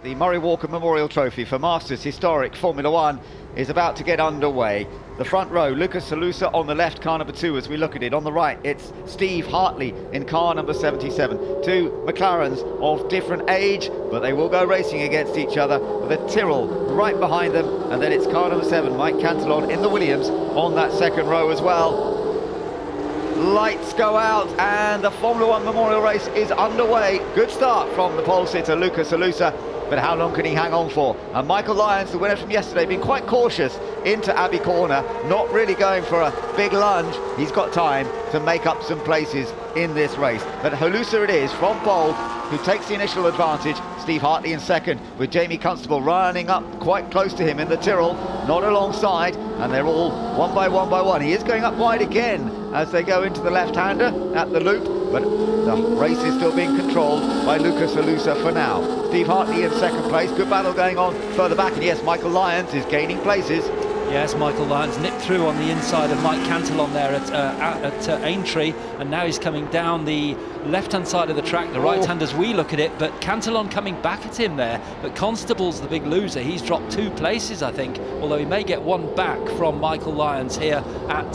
the Murray Walker Memorial Trophy for Masters Historic Formula One is about to get underway. The front row, Lucas Halusa on the left, car number 2 as we look at it. On the right, it's Steve Hartley in car number 77. Two McLarens of different age, but they will go racing against each other with a Tyrrell right behind them. And then it's car number 7, Mike Cantillon in the Williams on that second row as well. Lights go out and the Formula One Memorial Race is underway. Good start from the pole sitter Lucas Halusa, but how long can he hang on for? And Michael Lyons, the winner from yesterday, being quite cautious into Abbey Corner, not really going for a big lunge. He's got time to make up some places in this race. But Halusa it is from pole, who takes the initial advantage. Steve Hartley in second, with Jamie Constable running up quite close to him in the Tyrrell, not alongside, and they're all one by one. He is going up wide again as they go into the left-hander at the loop, but the race is still being controlled by Lucas Halusa for now. Steve Hartley in second place, good battle going on further back, and yes, Michael Lyons is gaining places. Yes, Michael Lyons nipped through on the inside of Mike Cantillon there at Aintree, and now he's coming down the left-hand side of the track, the right-hand as we look at it, but Cantillon coming back at him there, but Constable's the big loser. He's dropped 2 places, I think, although he may get 1 back from Michael Lyons here at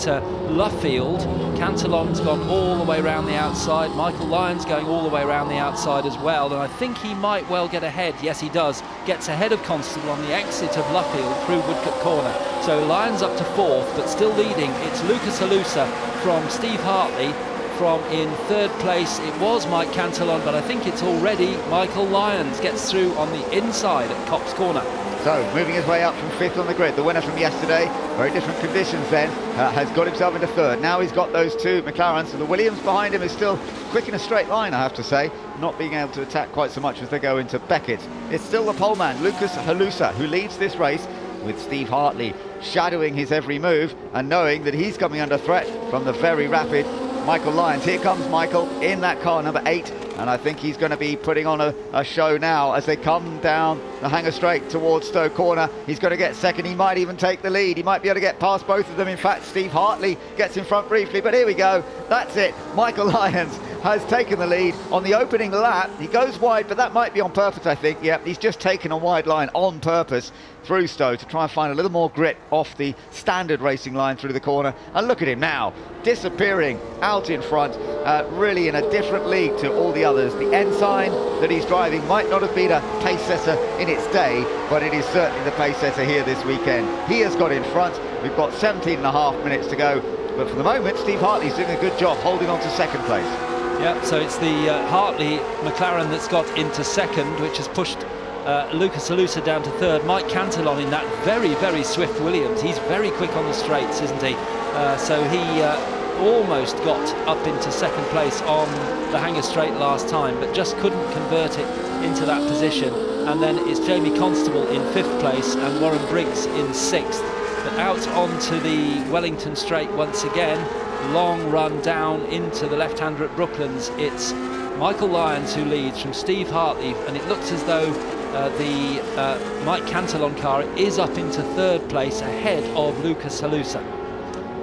Luffield. Cantillon's gone all the way around the outside, Michael Lyons going all the way around the outside as well, and I think he might well get ahead. Yes, he does. Gets ahead of Constable on the exit of Luffield through Woodcote Corner. So Lyons up to 4th, but still leading. It's Lucas Halusa from Steve Hartley. From in 3rd place, it was Mike Cantillon, but I think it's already Michael Lyons gets through on the inside at Cops Corner. So, moving his way up from 5th on the grid, the winner from yesterday, very different conditions then, has got himself into 3rd. Now he's got those 2 McLarens, and the Williams behind him is still quick in a straight line, I have to say, not being able to attack quite so much as they go into Beckett. It's still the poleman, Lucas Halusa, who leads this race, with Steve Hartley shadowing his every move and knowing that he's coming under threat from the very rapid Michael Lyons. Here comes Michael in that car, number 8, and I think he's going to be putting on a show now as they come down the hanger straight towards Stowe Corner. He's going to get second. He might even take the lead. He might be able to get past both of them. In fact, Steve Hartley gets in front briefly, but here we go. That's it. Michael Lyons has taken the lead on the opening lap. He goes wide, but that might be on purpose, I think. Yep, he's just taken a wide line on purpose through Stowe to try and find a little more grit off the standard racing line through the corner. And look at him now, disappearing out in front, really in a different league to all the others. The ensign that he's driving might not have been a pace setter in its day, but it is certainly the pace setter here this weekend. He has got in front. We've got 17.5 minutes to go, but for the moment Steve Hartley's doing a good job holding on to second place. Yeah, so it's the Hartley McLaren that's got into second, which has pushed Lucas Halusa down to 3rd. Mike Cantillon in that very, very swift Williams. He's very quick on the straights, isn't he? So he almost got up into second place on the hanger straight last time, but just couldn't convert it into that position. And then it's Jamie Constable in 5th place and Warren Briggs in 6th. But out onto the Wellington straight once again. Long run down into the left-hander at Brooklands. It's Michael Lyons who leads from Steve Hartley, and it looks as though the Mike Cantillon car is up into 3rd place ahead of Lucas Halusa.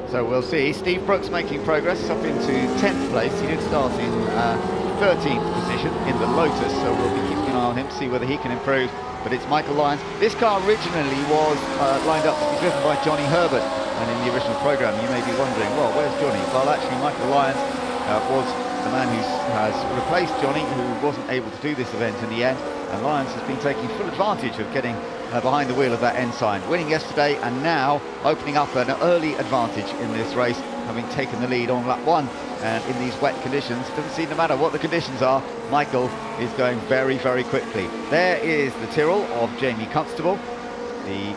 So we'll see. Steve Brooks making progress up into 10th place. He did start in 13th position in the Lotus, so we'll be keeping an eye on him to see whether he can improve. But it's Michael Lyons. This car originally was lined up to be driven by Johnny Herbert, and in the original programme you may be wondering, well, where's Johnny? Well, actually Michael Lyons was the man who has replaced Johnny, who wasn't able to do this event in the end, and Lyons has been taking full advantage of getting behind the wheel of that ensign, winning yesterday and now opening up an early advantage in this race, having taken the lead on lap 1. And in these wet conditions, it doesn't seem to matter what the conditions are, Michael is going very, very quickly. There is the Tyrrell of Jamie Constable, the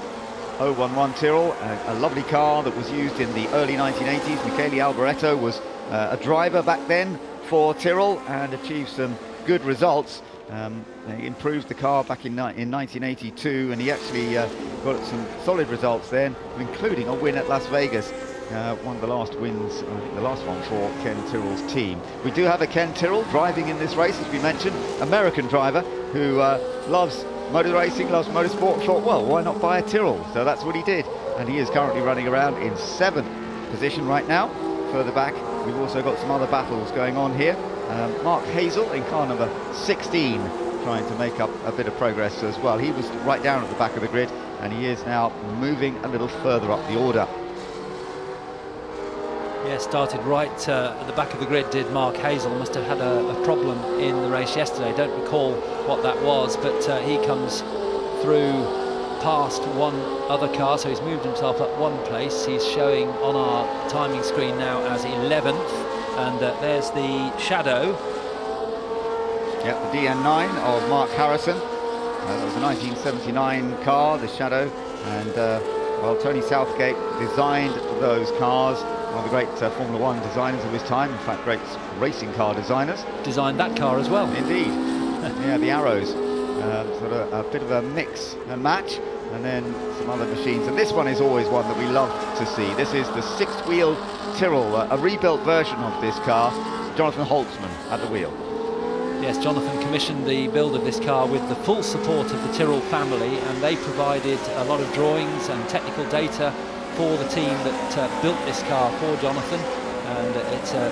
011 Tyrrell, a lovely car that was used in the early 1980s. Michele Alboreto was a driver back then for Tyrrell and achieved some good results. He improved the car back in 1982, and he actually got some solid results then, including a win at Las Vegas. One of the last wins, I think the last one for Ken Tyrrell's team. We do have a Ken Tyrrell driving in this race, as we mentioned, American driver who loves motor racing, loves motorsport, thought, well, why not buy a Tyrrell? So that's what he did, and he is currently running around in 7th position right now. Further back, we've also got some other battles going on here. Mark Hazel in car number 16 trying to make up a bit of progress as well. He was right down at the back of the grid, and he is now moving a little further up the order. Yeah, started right at the back of the grid, did Mark Hazel. Must have had a problem in the race yesterday. Don't recall what that was, but he comes through past one other car, so he's moved himself up one place. He's showing on our timing screen now as 11th, and there's the shadow. Yeah, the DN9 of Mark Harrison. That was a 1979 car, the Shadow, and well, Tony Southgate designed those cars. One of the great Formula One designers of his time, in fact, great racing car designers. Designed that car as well. Indeed. Yeah, the Arrows. Sort of a bit of a mix and match, and then some other machines. And this one is always one that we love to see. This is the six-wheel Tyrrell, a rebuilt version of this car. Jonathan Holtzman at the wheel. Yes, Jonathan commissioned the build of this car with the full support of the Tyrrell family, and they provided a lot of drawings and technical data for the team that built this car for Jonathan, and it's a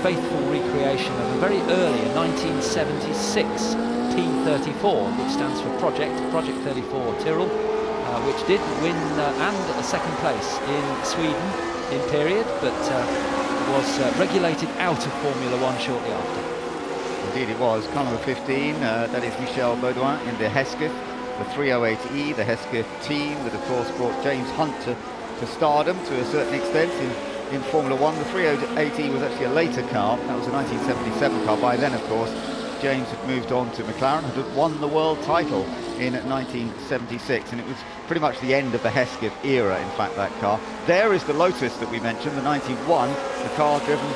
faithful recreation of a very early 1976 P34, which stands for Project 34 Tyrrell, which did win and a second place in Sweden in period, but was regulated out of Formula One shortly after. Indeed it was. Car number 15, that is Michel Baudouin in the Hesketh, the 308E, the Hesketh team that of course brought James Hunt to stardom to a certain extent in Formula One. The 308E was actually a later car. That was a 1977 car. By then, of course, James had moved on to McLaren and had won the world title in 1976, and it was pretty much the end of the Hesketh era, in fact, that car. There is the Lotus that we mentioned, the 91, the car driven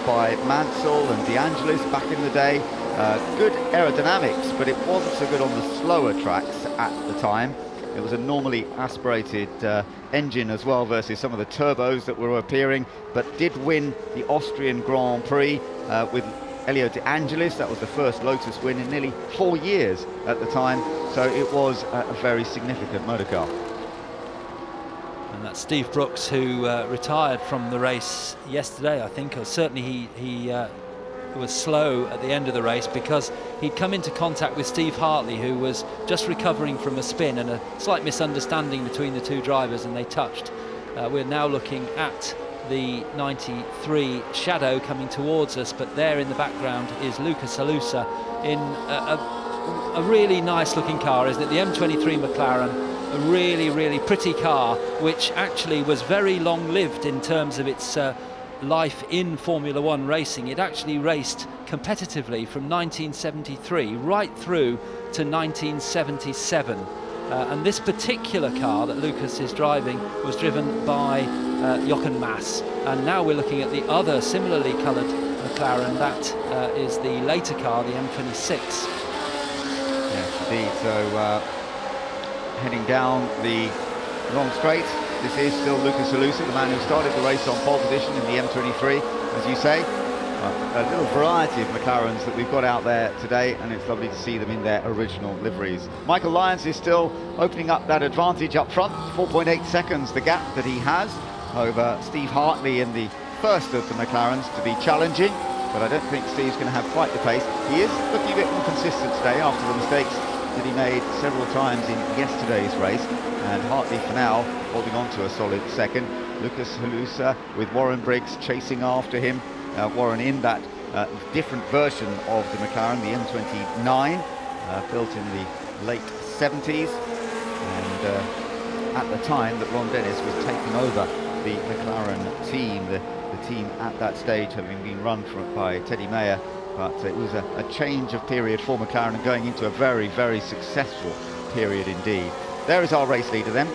by Mansell and De Angelis back in the day. Good aerodynamics, but it wasn't so good on the slower tracks at the time. It was a normally aspirated engine as well versus some of the turbos that were appearing, but did win the Austrian Grand Prix with Elio De Angelis. That was the first Lotus win in nearly 4 years at the time, so it was a very significant motor car. And that's Steve Brooks, who retired from the race yesterday, I think, or certainly he was slow at the end of the race because he'd come into contact with Steve Hartley, who was just recovering from a spin and a slight misunderstanding between the two drivers, and they touched. We're now looking at the 93 Shadow coming towards us, but there in the background is Lucas Alusa in a really nice looking car, isn't it? The M23 McLaren, a really pretty car, which actually was very long lived in terms of its life in Formula One racing. It actually raced competitively from 1973 right through to 1977, and this particular car that Lucas is driving was driven by Jochen Mass, and now we're looking at the other similarly coloured McLaren. That is the later car, the M26. Yes, indeed. So heading down the long straight, this is still Lucas Alusa, the man who started the race on pole position in the M23, as you say. A little variety of McLarens that we've got out there today, and it's lovely to see them in their original liveries. Michael Lyons is still opening up that advantage up front, 4.8 seconds the gap that he has over Steve Hartley in the first of the McLarens to be challenging, but I don't think Steve's going to have quite the pace. He is looking a bit more consistent today after the mistakes that he made several times in yesterday's race, and Hartley for now holding on to a solid second. Lucas Alusa with Warren Briggs chasing after him. Warren in that different version of the McLaren, the M29, built in the late 70s, and at the time that Ron Dennis was taking over the McLaren team, the team at that stage having been run by Teddy Mayer, but it was a change of period for McLaren and going into a very successful period indeed. There is our race leader then,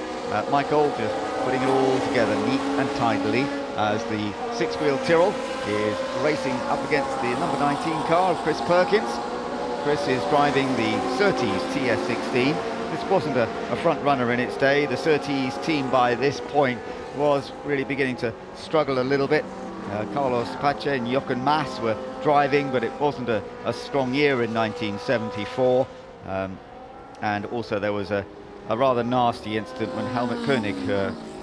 Michael, just putting it all together neat and tidily as the six-wheel Tyrrell is racing up against the number 19 car of Chris Perkins. Chris is driving the Surtees TS16. This wasn't a front runner in its day. The Surtees team by this point was really beginning to struggle a little bit. Carlos Pache and Jochen Mass were driving, but it wasn't a strong year in 1974. And also there was a rather nasty incident when Helmut Koenig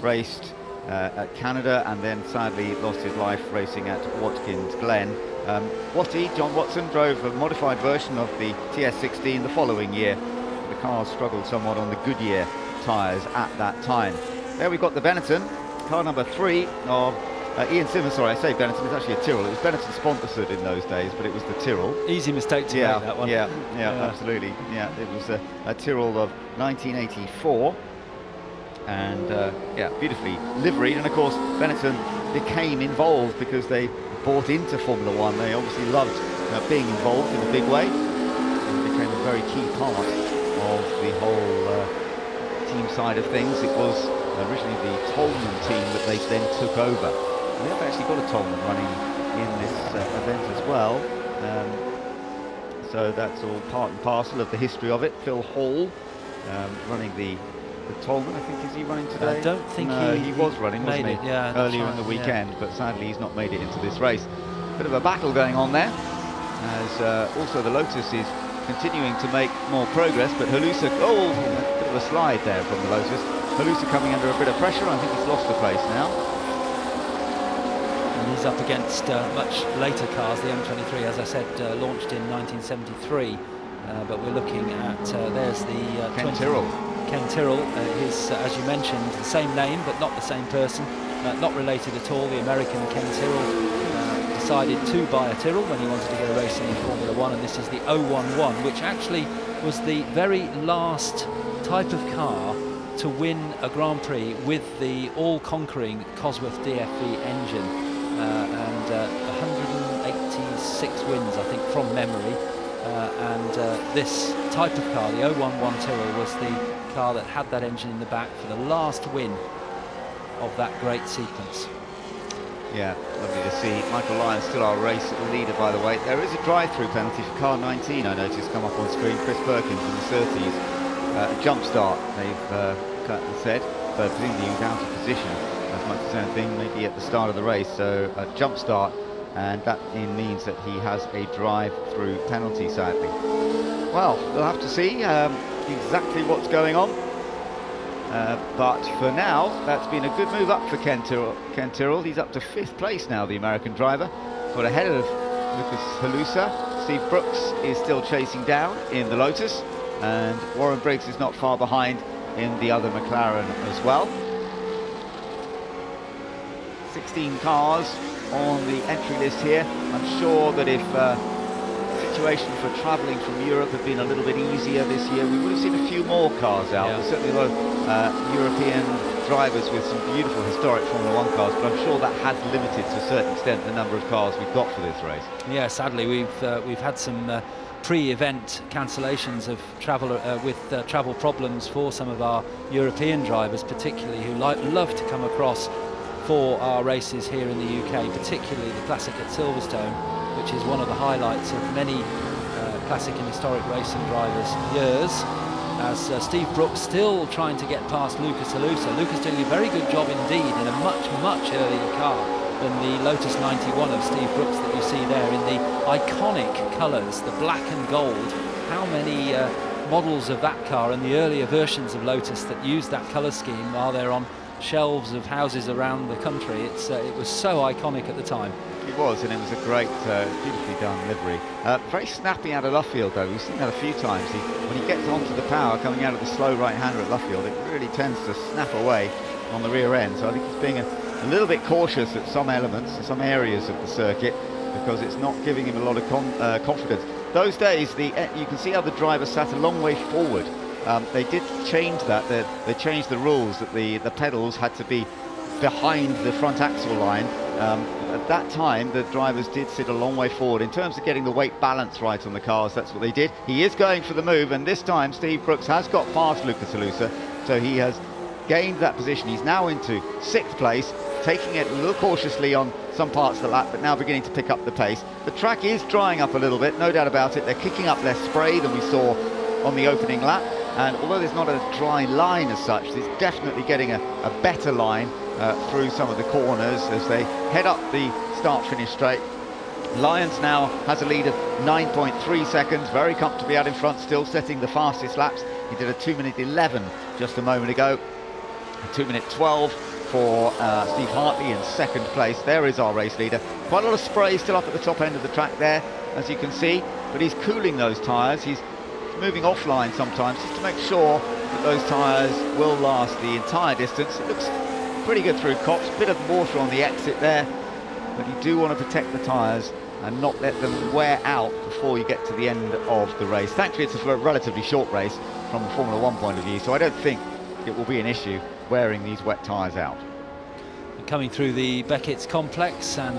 raced at Canada, and then sadly lost his life racing at Watkins Glen. John Watson, drove a modified version of the TS16 the following year. The car struggled somewhat on the Goodyear tyres at that time. There we've got the Benetton, car number 3 of Ian Simmons. Sorry, I say Benetton, it's actually a Tyrrell. It was Benetton sponsored in those days, but it was the Tyrrell. Easy mistake to make, that one. Yeah, absolutely. Yeah, it was a Tyrrell of 1984. And beautifully liveried. And of course, Benetton became involved because they bought into Formula One. They obviously loved being involved in a big way. It became a very key part of the whole team side of things. It was originally the Tolman team that they then took over. And they've actually got a Tolman running in this event as well. So that's all part and parcel of the history of it. Phil Hall running the Tolman, I think. Is he running today? I don't think he was running, wasn't he? Earlier in the weekend, but sadly he's not made it into this race. Bit of a battle going on there, as also the Lotus is continuing to make more progress, but Halusa, a bit of a slide there from the Lotus. Halusa coming under a bit of pressure. I think he's lost the place now. And he's up against much later cars. The M23, as I said, launched in 1973, but we're looking at, there's the Ken Tyrrell. Ken Tyrrell, as you mentioned, the same name but not the same person, not related at all. The American Ken Tyrrell decided to buy a Tyrrell when he wanted to go racing in Formula One, and this is the 011, which actually was the very last type of car to win a Grand Prix with the all-conquering Cosworth DFV engine, and 186 wins, I think, from memory. This type of car, the 011 Tyrrell, was the car that had that engine in the back for the last win of that great sequence. Yeah, lovely to see. Michael Lyons still our race leader, by the way. There is a drive-through penalty for car 19, I noticed, come up on screen. Chris Perkins in the Surtees. Jump start, they've said, but presumably he was out of position as much as anything, maybe at the start of the race. So a jump start, and that means that he has a drive-through penalty, sadly. Well, we'll have to see exactly what's going on. But for now, that's been a good move up for Ken Tyrrell. He's up to 5th place now, the American driver, but ahead of Lucas Halusa. Steve Brooks is still chasing down in the Lotus, and Warren Briggs is not far behind in the other McLaren as well. 16 cars on the entry list here. I'm sure that if situation for travelling from Europe had been a little bit easier this year, we would have seen a few more cars out. There's certainly a lot of European drivers with some beautiful historic Formula One cars, but I'm sure that has limited to a certain extent the number of cars we've got for this race. Yeah, sadly we've had some pre-event cancellations of travel with travel problems for some of our European drivers, particularly, who love to come across for our races here in the UK, particularly the Classic at Silverstone, which is one of the highlights of many classic and historic racing drivers' years, as Steve Brooks still trying to get past Lucas Halusa. Lucas doing a very good job indeed in a much earlier car than the Lotus 91 of Steve Brooks that you see there in the iconic colours, the black and gold. How many models of that car and the earlier versions of Lotus that used that colour scheme are there on shelves of houses around the country? It was so iconic at the time. It was, and it was a great, beautifully done livery. Very snappy out of Luffield, though. We've seen that a few times. When he gets onto the power coming out of the slow right-hander at Luffield, it really tends to snap away on the rear end. So I think he's being a little bit cautious at some elements, some areas of the circuit, because it's not giving him a lot of confidence. Those days, you can see how the driver sat a long way forward. They did change that. They changed the rules that the pedals had to be behind the front axle line. At that time, the drivers did sit a long way forward. In terms of getting the weight balance right on the cars, that's what they did. He is going for the move, and this time Steve Brooks has got past Lucas Halusa, so he has gained that position. He's now into 6th place, taking it a little cautiously on some parts of the lap, but now beginning to pick up the pace. The track is drying up a little bit, no doubt about it. They're kicking up less spray than we saw on the opening lap, and although there's not a dry line as such, it's definitely getting a better line through some of the corners as they head up the start-finish straight. Lyons now has a lead of 9.3 seconds, very comfortably out in front, still setting the fastest laps. He did a 2:11 just a moment ago, a 2:12 for Steve Hartley in second place. There is our race leader. Quite a lot of spray still up at the top end of the track there, as you can see, but he's cooling those tyres. He's moving offline sometimes just to make sure that those tyres will last the entire distance. It looks pretty good through Cops, bit of water on the exit there, but you do want to protect the tyres and not let them wear out before you get to the end of the race. Thankfully it's a relatively short race from a Formula 1 point of view, so I don't think it will be an issue wearing these wet tyres out. Coming through the Beckett's complex, and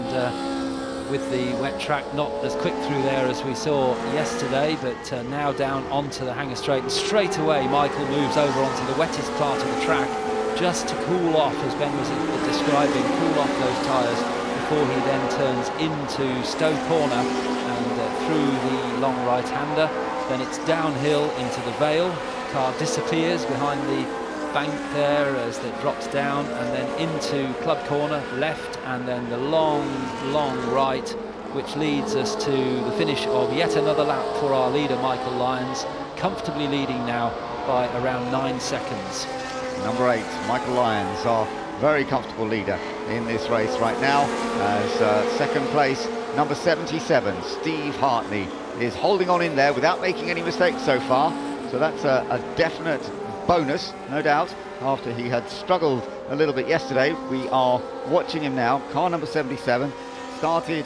with the wet track not as quick through there as we saw yesterday, but now down onto the Hanger Straight, and straight away Michael moves over onto the wettest part of the track just to cool off, as Ben was describing, cool off those tyres before he then turns into Stowe Corner and through the long right-hander. Then it's downhill into the Vale. The car disappears behind the bank there as it drops down, and then into Club Corner left, and then the long right, which leads us to the finish of yet another lap for our leader Michael Lyons, comfortably leading now by around 9 seconds. Number 8, Michael Lyons, our very comfortable leader in this race right now, as second place, number 77, Steve Hartley, is holding on in there without making any mistakes so far. So that's a definite bonus, no doubt, after he had struggled a little bit yesterday. We are watching him now. Car number 77 started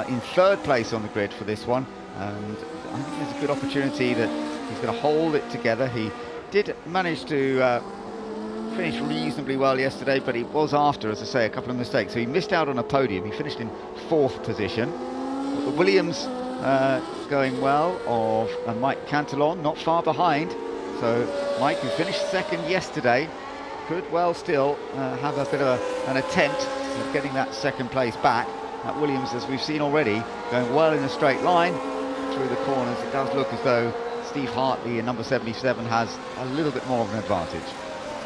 in third place on the grid for this one, and I think there's a good opportunity that he's going to hold it together. He did manage to finished reasonably well yesterday, but he was after, as I say, a couple of mistakes, so he missed out on a podium. He finished in 4th position. But the Williams going well of Mike Cantillon, not far behind. So Mike, who finished 2nd yesterday, could well still have a bit of an attempt at getting that 2nd place back. That Williams, as we've seen already, going well in a straight line through the corners. It does look as though Steve Hartley in number 77 has a little bit more of an advantage.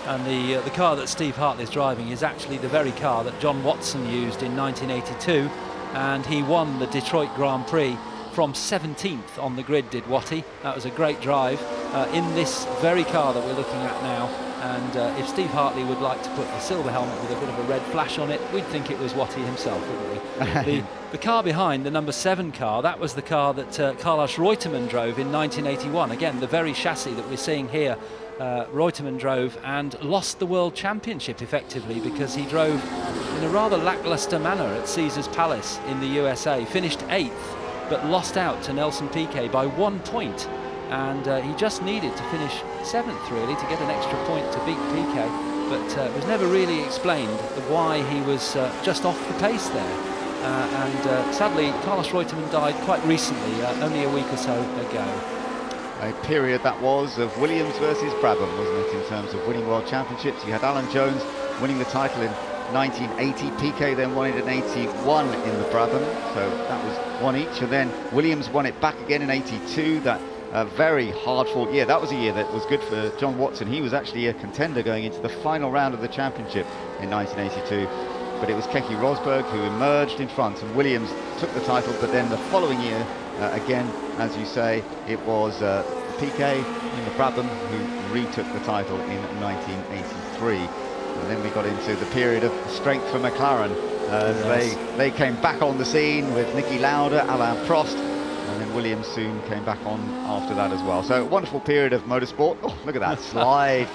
And the car that Steve Hartley is driving is actually the very car that John Watson used in 1982, and he won the Detroit Grand Prix from 17th on the grid, did Watty. That was a great drive in this very car that we're looking at now. And if Steve Hartley would like to put a silver helmet with a bit of a red flash on it, we'd think it was Watty himself, wouldn't we? The car behind, the number 7 car, that was the car that Carlos Reutemann drove in 1981. Again, the very chassis that we're seeing here, Reutemann drove and lost the World Championship effectively because he drove in a rather lackluster manner at Caesars Palace in the USA. Finished 8th, but lost out to Nelson Piquet by 1 point. And he just needed to finish 7th really to get an extra point to beat Piquet, but it was never really explained why he was just off the pace there. And sadly, Carlos Reutemann died quite recently, only a week or so ago. A period that was of Williams versus Brabham, wasn't it, in terms of winning World Championships? You had Alan Jones winning the title in 1980, Piquet then won it in 81 in the Brabham, so that was one each, and then Williams won it back again in 82. That very hard-fought year. That was a year that was good for John Watson. He was actually a contender going into the final round of the championship in 1982, but it was Keke Rosberg who emerged in front, and Williams took the title. But then the following year, again, as you say, it was Piquet in the Brabham who retook the title in 1983. And then we got into the period of strength for McLaren as they came back on the scene with Niki Lauda, Alain Prost, and then Williams soon came back on after that as well. So a wonderful period of motorsport. Oh, look at that slide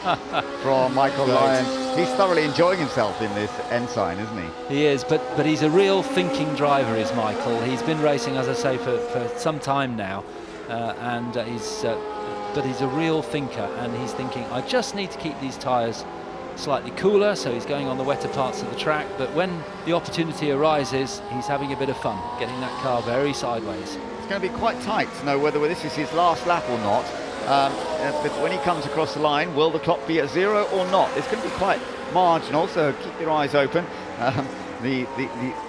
from Michael Lyons. He's thoroughly enjoying himself in this Ensign, isn't he? He is, but he's a real thinking driver, is Michael. He's been racing, as I say, for some time now, and but he's a real thinker, and he's thinking, I just need to keep these tyres slightly cooler, so he's going on the wetter parts of the track, but when the opportunity arises, he's having a bit of fun, getting that car very sideways. It's going to be quite tight to know whether this is his last lap or not, but when he comes across the line, will the clock be at 0 or not? It's going to be quite marginal, so keep your eyes open. The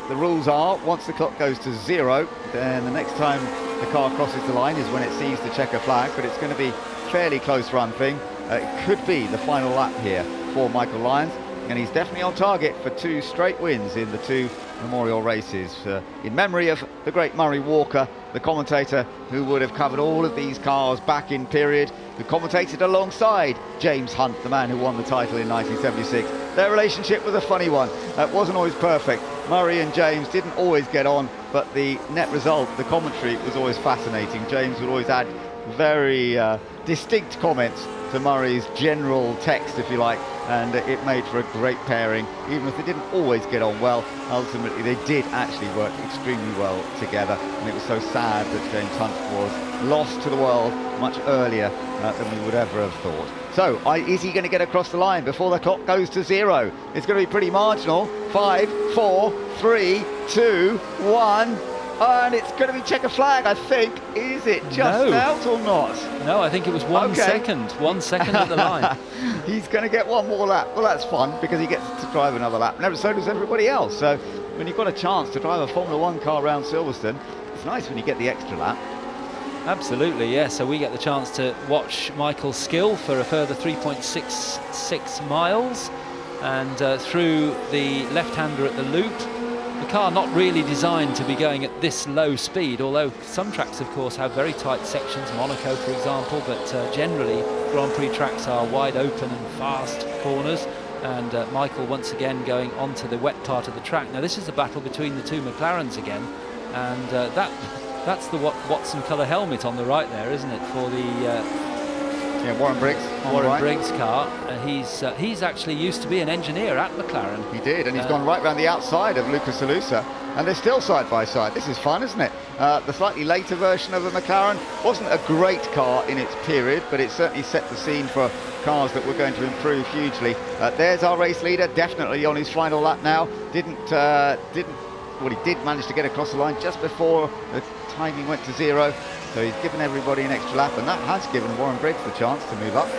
rules are, once the clock goes to 0, then the next time the car crosses the line is when it sees the checker flag, but it's going to be fairly close run thing. It could be the final lap here for Michael Lyons, and he's definitely on target for 2 straight wins in the 2 memorial races. In memory of the great Murray Walker, the commentator who would have covered all of these cars back in period, who commentated alongside James Hunt, the man who won the title in 1976. Their relationship was a funny one. It wasn't always perfect. Murray and James didn't always get on, but the net result, the commentary, was always fascinating. James would always add very distinct comments to Murray's general text, if you like, and it made for a great pairing. Even if they didn't always get on well, ultimately they did actually work extremely well together, and it was so sad that James Hunt was lost to the world much earlier than we would ever have thought. So, is he going to get across the line before the clock goes to 0? It's going to be pretty marginal. 5, 4, 3, 2, 1. And it's going to be checker flag, I think. Is it just out or not? No, I think it was 1 second. 1 second at the line. He's going to get one more lap. Well, that's fun because he gets to drive another lap. And so does everybody else. So when you've got a chance to drive a Formula 1 car around Silverstone, it's nice when you get the extra lap. Absolutely, yeah. So we get the chance to watch Michael's skill for a further 3.66 miles. And through the left-hander at the loop. The car not really designed to be going at this low speed, although some tracks, of course, have very tight sections, Monaco, for example, but generally Grand Prix tracks are wide open and fast corners, and Michael once again going onto the wet part of the track. Now, this is a battle between the two McLarens again, and that's the Watson colour helmet on the right there, isn't it, for the... Warren Briggs. Warren Briggs' car. He's actually used to be an engineer at McLaren. He did, and he's gone right round the outside of Lucas Alusa, and they're still side by side. This is fun, isn't it? The slightly later version of the McLaren wasn't a great car in its period, but it certainly set the scene for cars that were going to improve hugely. There's our race leader, definitely on his final lap now. Well, he did manage to get across the line just before the timing went to 0. So he's given everybody an extra lap, and that has given Warren Briggs the chance to move up.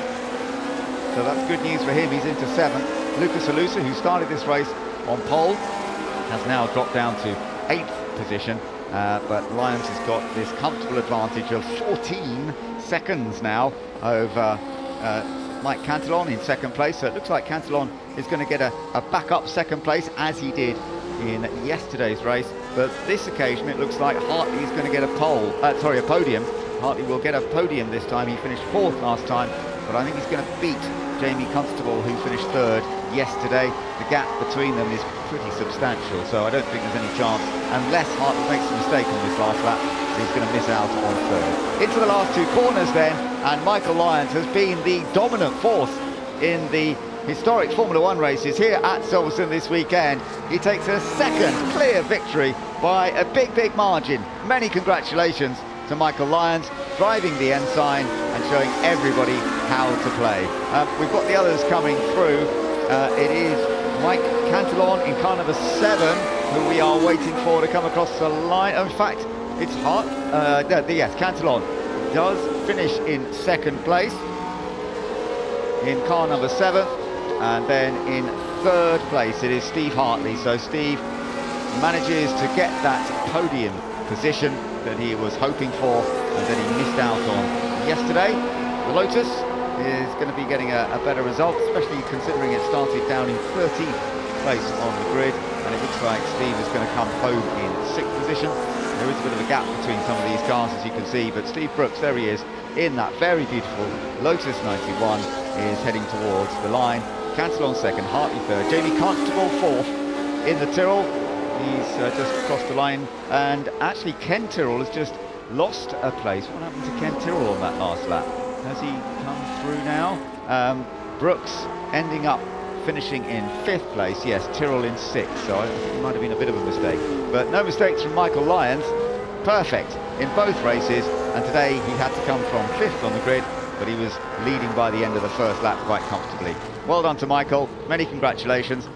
So that's good news for him. He's into 7th. Lucas Alusa, who started this race on pole, has now dropped down to 8th position. But Lyons has got this comfortable advantage of 14 seconds now over Mike Cantillon in 2nd place. So it looks like Cantillon is going to get a backup 2nd place, as he did in yesterday's race. But this occasion it looks like Hartley is going to get a podium. Hartley will get a podium this time. He finished 4th last time, but I think he's going to beat Jamie Constable, who finished 3rd yesterday. The gap between them is pretty substantial, so I don't think there's any chance, unless Hartley makes a mistake on this last lap, he's going to miss out on 3rd. Into the last 2 corners then, and Michael Lyons has been the dominant force in the historic Formula 1 races here at Silverstone this weekend. He takes a 2nd clear victory by a big margin. Many congratulations to Michael Lyons, driving the Ensign and showing everybody how to play. We've got the others coming through. It is Mike Cantillon in car number 7, who we are waiting for to come across the line. In fact, it's yes, Cantillon does finish in 2nd place in car number 7. And then in 3rd place it is Steve Hartley. So Steve manages to get that podium position that he was hoping for and that he missed out on yesterday. The Lotus is going to be getting a better result, especially considering it started down in 13th place on the grid, and it looks like Steve is going to come home in 6th position. There is a bit of a gap between some of these cars, as you can see, but Steve Brooks, there he is in that very beautiful Lotus 91, is heading towards the line. Cantillon 2nd, Hartley 3rd, Jamie Constable 4th in the Tyrrell. He's just crossed the line, and actually Ken Tyrrell has just lost a place. What happened to Ken Tyrrell on that last lap? Has he come through now? Brooks ending up finishing in 5th place. Yes, Tyrrell in 6th, so I think it might have been a bit of a mistake. But no mistakes from Michael Lyons. Perfect in both races, and today he had to come from 5th on the grid, but he was leading by the end of the 1st lap quite comfortably. Well done to Michael, many congratulations.